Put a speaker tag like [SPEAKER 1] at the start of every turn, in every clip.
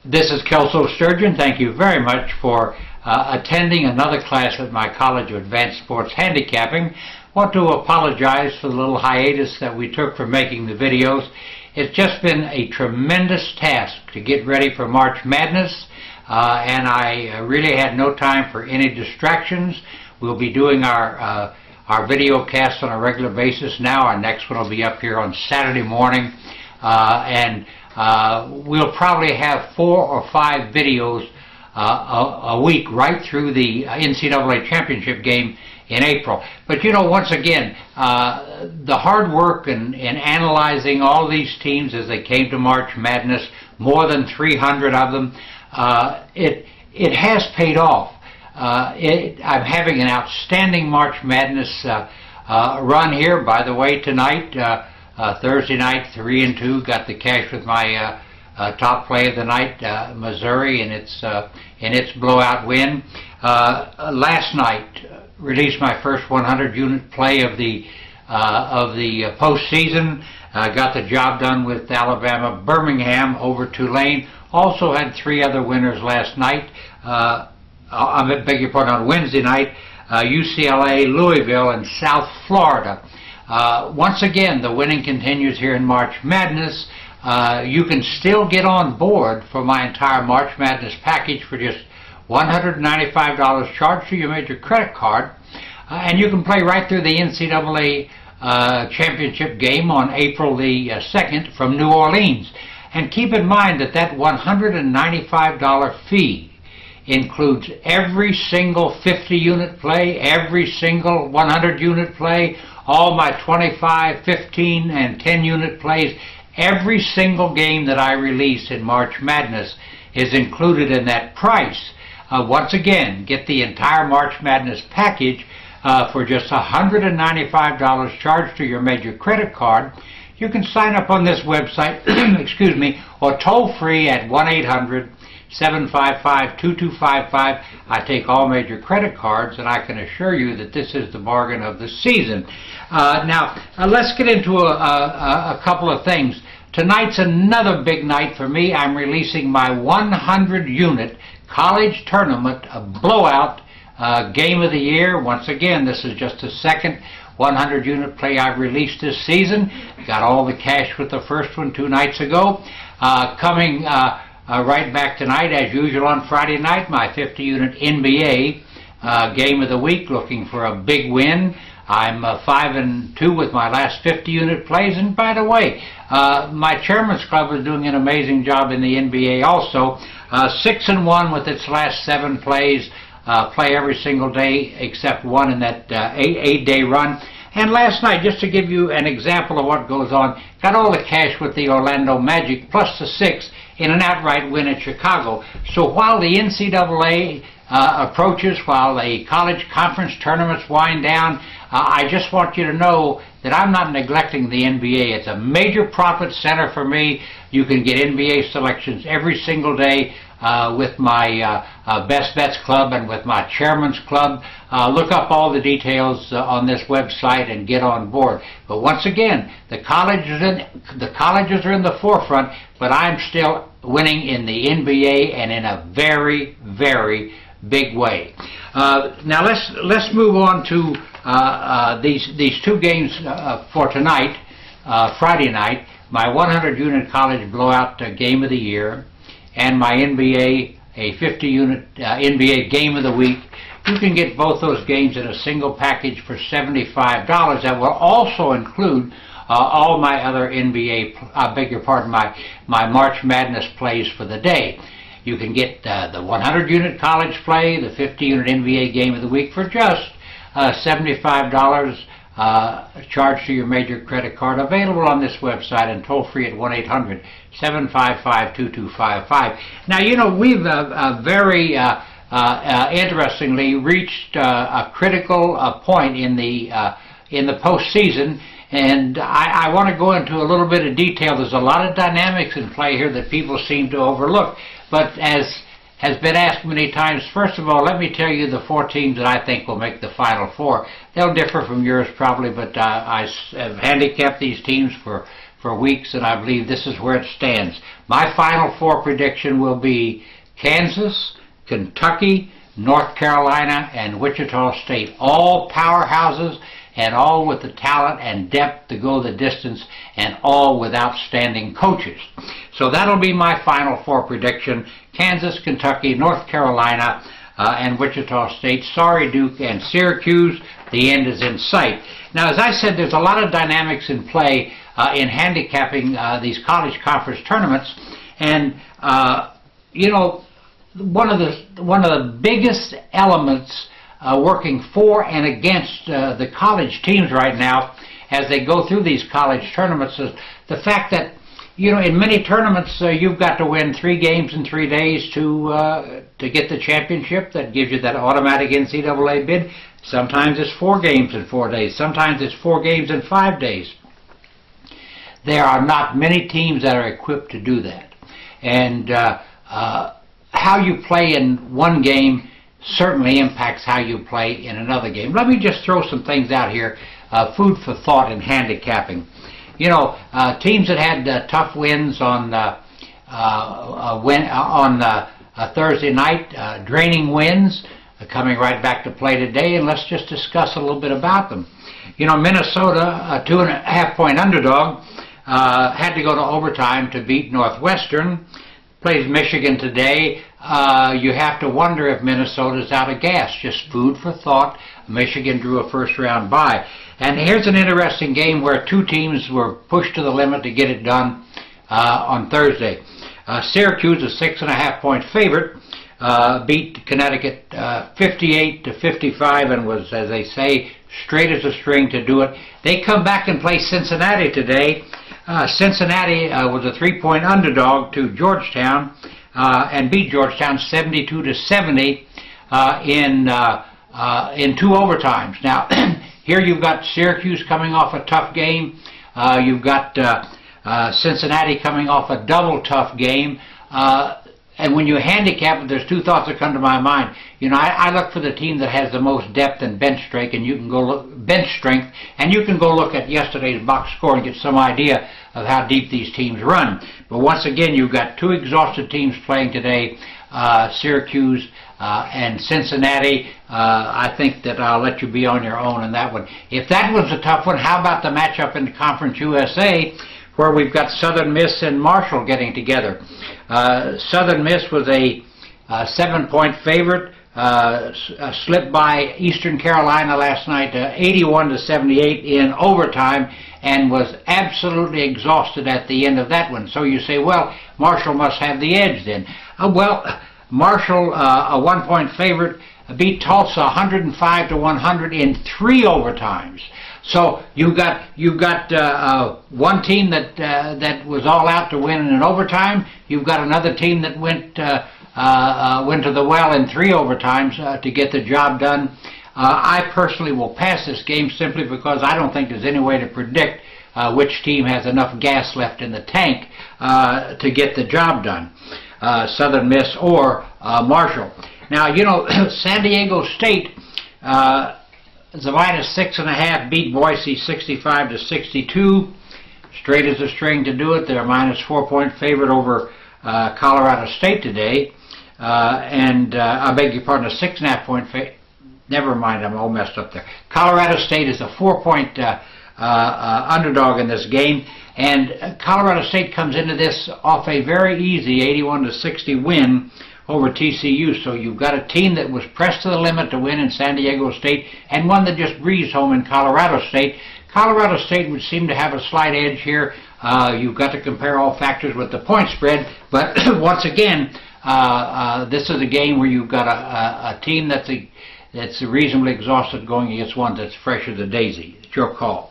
[SPEAKER 1] This is Kelso Sturgeon. Thank you very much for attending another class at my College of Advanced Sports Handicapping. I want to apologize for the little hiatus that we took for making the videos. It's just been a tremendous task to get ready for March Madness, and I really had no time for any distractions. We'll be doing our video cast on a regular basis now. Our next one will be up here on Saturday morning, and we'll probably have 4 or 5 videos a week right through the NCAA championship game in April. But you know, once again, the hard work in analyzing all these teams as they came to March Madness, more than 300 of them, it has paid off. I'm having an outstanding March Madness run here. By the way, tonight, Thursday night, 3-2, got the cash with my top play of the night, Missouri, in its blowout win. Last night, released my first 100-unit play of the postseason. Got the job done with Alabama, Birmingham over Tulane. Also had 3 other winners last night. I beg your pardon, on Wednesday night, UCLA, Louisville, and South Florida. Once again, the winning continues here in March Madness. You can still get on board for my entire March Madness package for just $195 charged to your major credit card. And you can play right through the NCAA championship game on April the 2nd from New Orleans. And keep in mind that that $195 fee includes every single 50-unit play, every single 100-unit play, all my 25, 15, and 10-unit plays. Every single game that I release in March Madness is included in that price. Once again, get the entire March Madness package for just $195 charged to your major credit card. You can sign up on this website, excuse me, or toll free at 1-800-755-2255. I take all major credit cards, and I can assure you that this is the bargain of the season. Now, let's get into a couple of things. Tonight's another big night for me. I'm releasing my 100-unit college tournament blowout game of the year. Once again, this is just the second 100-unit play I've released this season. Got all the cash with the first one 2 nights ago. Coming right back tonight, as usual on Friday night, my 50-unit NBA game of the week, looking for a big win. I'm 5-2 with my last 50-unit plays, and by the way, my Chairman's Club is doing an amazing job in the NBA also. 6-1 with its last 7 plays, play every single day except one in that 8-day run. And last night, just to give you an example of what goes on, got all the cash with the Orlando Magic plus the 6 in an outright win at Chicago. So while the NCAA approaches, while the college conference tournaments wind down, I just want you to know that I'm not neglecting the NBA. It's a major profit center for me. You can get NBA selections every single day with my Best Bets Club and with my Chairman's Club. Look up all the details on this website and get on board. But once again, the colleges are in the forefront, but I'm still winning in the NBA, and in a very, very big way. Now let's move on to these 2 games for tonight, Friday night. My 100-unit college blowout game of the year, and my NBA, a 50-unit NBA game of the week. You can get both those games in a single package for $75. That will also include all my other NBA, I beg your pardon, my March Madness plays for the day. You can get the 100-unit college play, the 50-unit NBA game of the week for just $75 charged to your major credit card, available on this website and toll free at 1-800-755-2255. Now, you know, we've very interestingly reached a critical point in the postseason, and I want to go into a little bit of detail. There's a lot of dynamics in play here that people seem to overlook, but as has been asked many times, first of all, let me tell you the 4 teams that I think will make the Final Four. They'll differ from yours probably, but I have handicapped these teams for for weeks, and I believe this is where it stands. My Final Four prediction will be Kansas, Kentucky, North Carolina, and Wichita State. All powerhouses, and all with the talent and depth to go the distance, and all with outstanding coaches. So that'll be my Final Four prediction: Kansas, Kentucky, North Carolina, and Wichita State. Sorry, Duke and Syracuse, the end is in sight. Now, as I said, there's a lot of dynamics in play in handicapping these college conference tournaments, and you know, one of the biggest elements working for and against the college teams right now as they go through these college tournaments is the fact that, you know, in many tournaments you've got to win 3 games in 3 days to get the championship. That gives you that automatic NCAA bid. Sometimes it's 4 games in 4 days. Sometimes it's 4 games in 5 days. There are not many teams that are equipped to do that. And how you play in one game certainly impacts how you play in another game. Let me just throw some things out here, food for thought in handicapping. You know, teams that had tough wins on Thursday night, draining wins, coming right back to play today, and let's just discuss a little bit about them. You know, Minnesota, a 2.5-point underdog, had to go to overtime to beat Northwestern. Plays Michigan today. You have to wonder if Minnesota's out of gas. Just food for thought. Michigan drew a first-round bye. And here's an interesting game where 2 teams were pushed to the limit to get it done on Thursday. Syracuse, a 6.5-point favorite, beat Connecticut 58-55 and was, as they say, straight as a string to do it. They come back and play Cincinnati today. Cincinnati was a 3-point underdog to Georgetown and beat Georgetown 72-70 in 2 overtimes. Now, here you've got Syracuse coming off a tough game. You've got Cincinnati coming off a double tough game. And when you handicap it, there's 2 thoughts that come to my mind. You know, I look for the team that has the most depth and bench strength, and you can go look at yesterday's box score and get some idea of how deep these teams run. But once again, you've got 2 exhausted teams playing today, Syracuse and Cincinnati. I think that I'll let you be on your own on that one. If that was a tough one, how about the matchup in Conference USA, where we've got Southern Miss and Marshall getting together? Southern Miss was a 7-point favorite, slipped by Eastern Carolina last night 81-78 in overtime, and was absolutely exhausted at the end of that one. So you say, well, Marshall must have the edge then. Well, Marshall, a 1-point favorite, beat Tulsa 105-100 in 3 overtimes. So you've got one team that was all out to win in an overtime. You've got another team that went to the well in 3 overtimes to get the job done. I personally will pass this game simply because I don't think there's any way to predict which team has enough gas left in the tank to get the job done, Southern Miss or Marshall. Now, you know, San Diego State is a -6.5, beat Boise 65-62, straight as a string to do it. They're a -4-point favorite over Colorado State today, and I beg your pardon, a 6.5-point favorite. Never mind, I'm all messed up there. Colorado State is a 4-point underdog in this game, and Colorado State comes into this off a very easy 81-60 win over TCU. So you've got a team that was pressed to the limit to win in San Diego State, and one that just breezed home in Colorado State. Colorado State would seem to have a slight edge here. You've got to compare all factors with the point spread, but once again, this is a game where you've got a team that's reasonably exhausted going against one that's fresh as a daisy. It's your call.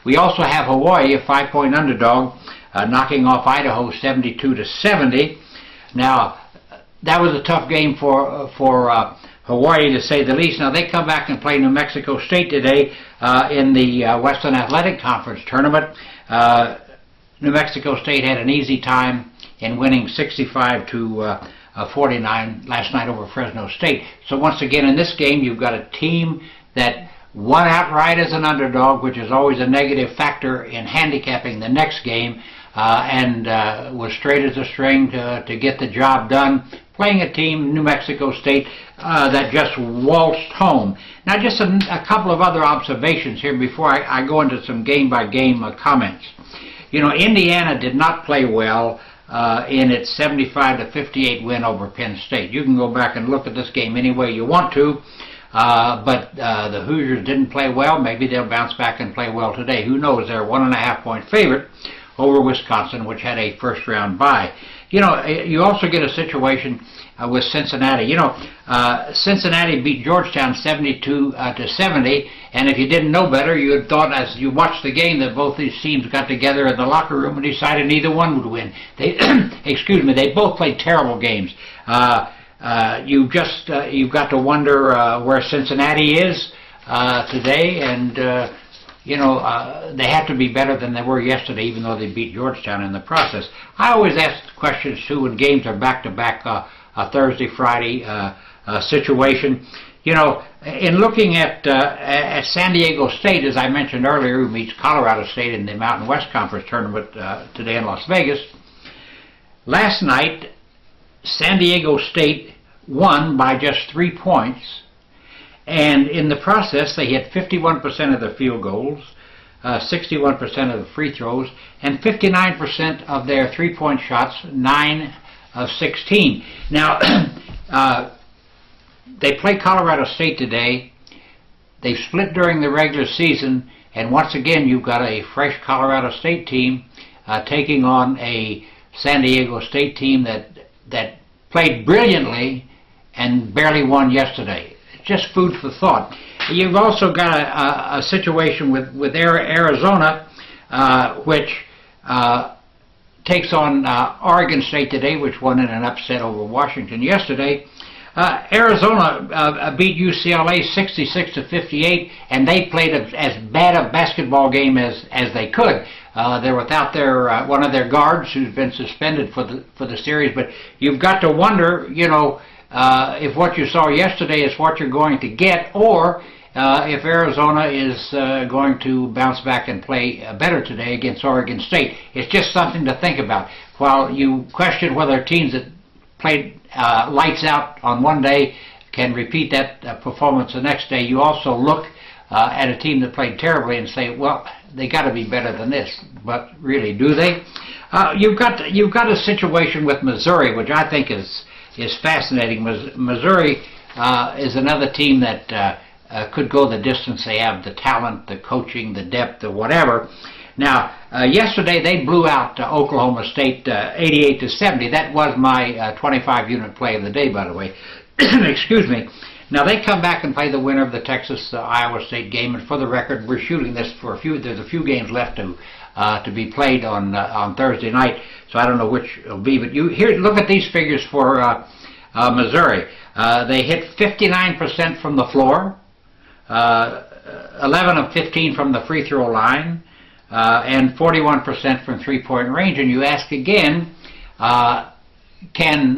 [SPEAKER 1] We also have Hawaii, a 5-point underdog, knocking off Idaho 72-70. Now, that was a tough game for Hawaii, to say the least. Now, they come back and play New Mexico State today in the Western Athletic Conference tournament. New Mexico State had an easy time in winning 65-49 last night over Fresno State. So once again, in this game, you've got a team that won outright as an underdog, which is always a negative factor in handicapping the next game, and was straight as a string to get the job done, playing a team, New Mexico State, that just waltzed home. Now, just a couple of other observations here before I go into some game-by-game comments. You know, Indiana did not play well in its 75-58 win over Penn State. You can go back and look at this game any way you want to, but the Hoosiers didn't play well. Maybe they'll bounce back and play well today. Who knows? They're a 1.5-point favorite over Wisconsin, which had a first-round bye. You know, you also get a situation with Cincinnati. You know, Cincinnati beat Georgetown 72-70, and if you didn't know better, you had thought as you watched the game that both these teams got together in the locker room and decided neither one would win. They, excuse me, they both played terrible games. You've got to wonder where Cincinnati is today, and you know, they have to be better than they were yesterday, even though they beat Georgetown in the process. I always ask questions, too, when games are back-to-back, a Thursday-Friday situation. You know, in looking at San Diego State, as I mentioned earlier, who meets Colorado State in the Mountain West Conference tournament today in Las Vegas, last night, San Diego State won by just 3 points. And in the process, they hit 51% of their field goals, 61% of the free throws, and 59% of their three-point shots, 9 of 16. Now, they play Colorado State today. They've split during the regular season, and once again, you've got a fresh Colorado State team taking on a San Diego State team that played brilliantly and barely won yesterday. Just food for thought. You've also got a situation with Arizona, which takes on Oregon State today, which won in an upset over Washington yesterday. Arizona beat UCLA 66-58, and they played as bad a basketball game as they could. They're without their one of their guards, who's been suspended for the series. But you've got to wonder, you know, if what you saw yesterday is what you're going to get, or if Arizona is going to bounce back and play better today against Oregon State. It's just something to think about. While you question whether teams that played lights out on one day can repeat that performance the next day, you also look at a team that played terribly and say, well, they got to be better than this. But really, do they? You've got a situation with Missouri, which I think is fascinating. Missouri is another team that could go the distance. They have the talent, the coaching, the depth, the whatever. Now, yesterday they blew out Oklahoma State 88-70. That was my 25-unit play of the day, by the way. Excuse me. Now, they come back and play the winner of the Texas-Iowa State game, and for the record, we're shooting this for there's a few games left to be played on Thursday night, so I don't know which it'll be. But look at these figures for Missouri. They hit 59% from the floor, 11 of 15 from the free throw line, and 41% from three-point range. And you ask again, can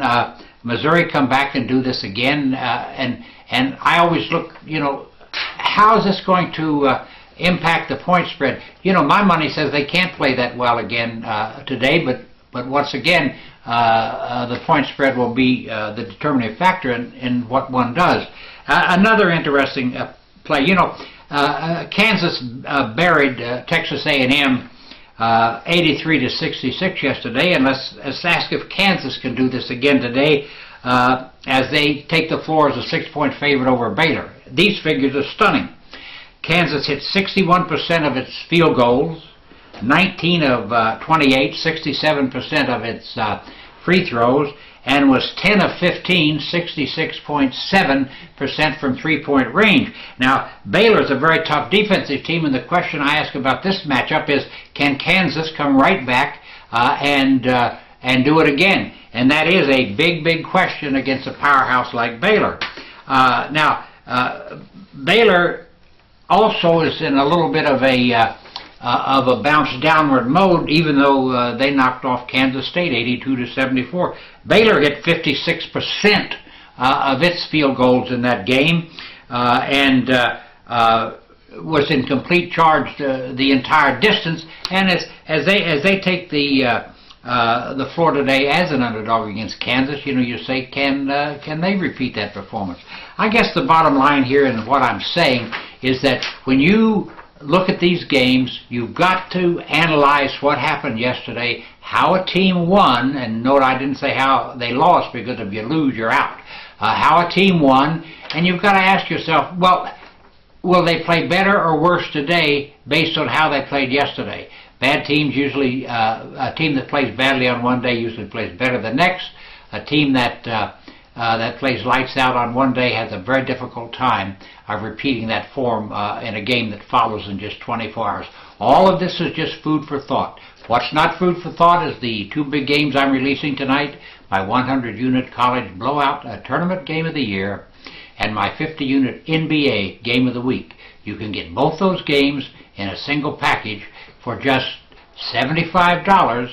[SPEAKER 1] Missouri come back and do this again? And I always look, you know, how is this going to impact the point spread? You know, my money says they can't play that well again today, but once again, the point spread will be the determining factor in what one does. Another interesting play, you know, Kansas buried Texas A&M 83-66 yesterday, and let's ask if Kansas can do this again today as they take the floor as a 6-point favorite over Baylor. These figures are stunning. Kansas hit 61% of its field goals, 19 of 28, 67% of its free throws, and was 10 of 15, 66.7% from three-point range. Now, Baylor is a very tough defensive team, and the question I ask about this matchup is, can Kansas come right back and do it again? And that is a big, big question against a powerhouse like Baylor. Now, Baylor also is in a little bit of a bounce downward mode, even though they knocked off Kansas State 82-74. Baylor hit 56% of its field goals in that game, and was in complete charge the entire distance, and as they take the floor today as an underdog against Kansas, you say, can they repeat that performance? I guess the bottom line here and what I'm saying is that when you look at these games, you've got to analyze what happened yesterday, how a team won, and note I didn't say how they lost, because if you lose, you're out. How a team won, and you've got to ask yourself, well, will they play better or worse today based on how they played yesterday? Bad teams usually, a team that plays badly on one day usually plays better the next. A team that plays lights out on one day has a very difficult time of repeating that form in a game that follows in just 24 hours. All of this is just food for thought. What's not food for thought is the two big games I'm releasing tonight, my 100-unit college blowout tournament game of the year and my 50-unit NBA game of the week. You can get both those games in a single package for just $75.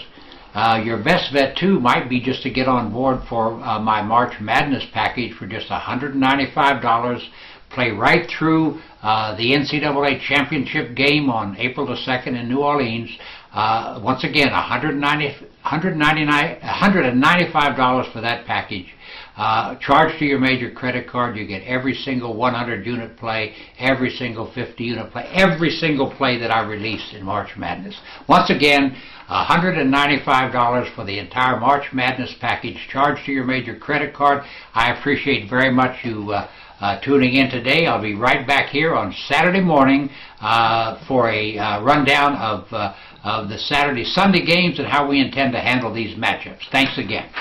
[SPEAKER 1] Your best bet, too, might be just to get on board for my March Madness package for just $195. Play right through the NCAA championship game on April the 2nd in New Orleans. Once again, $195 for that package. Charged to your major credit card. You get every single 100-unit play, every single 50-unit play, every single play that I released in March Madness. Once again, $195 for the entire March Madness package, charged to your major credit card. I appreciate very much you tuning in today. I'll be right back here on Saturday morning for a rundown of the Saturday-Sunday games and how we intend to handle these matchups. Thanks again.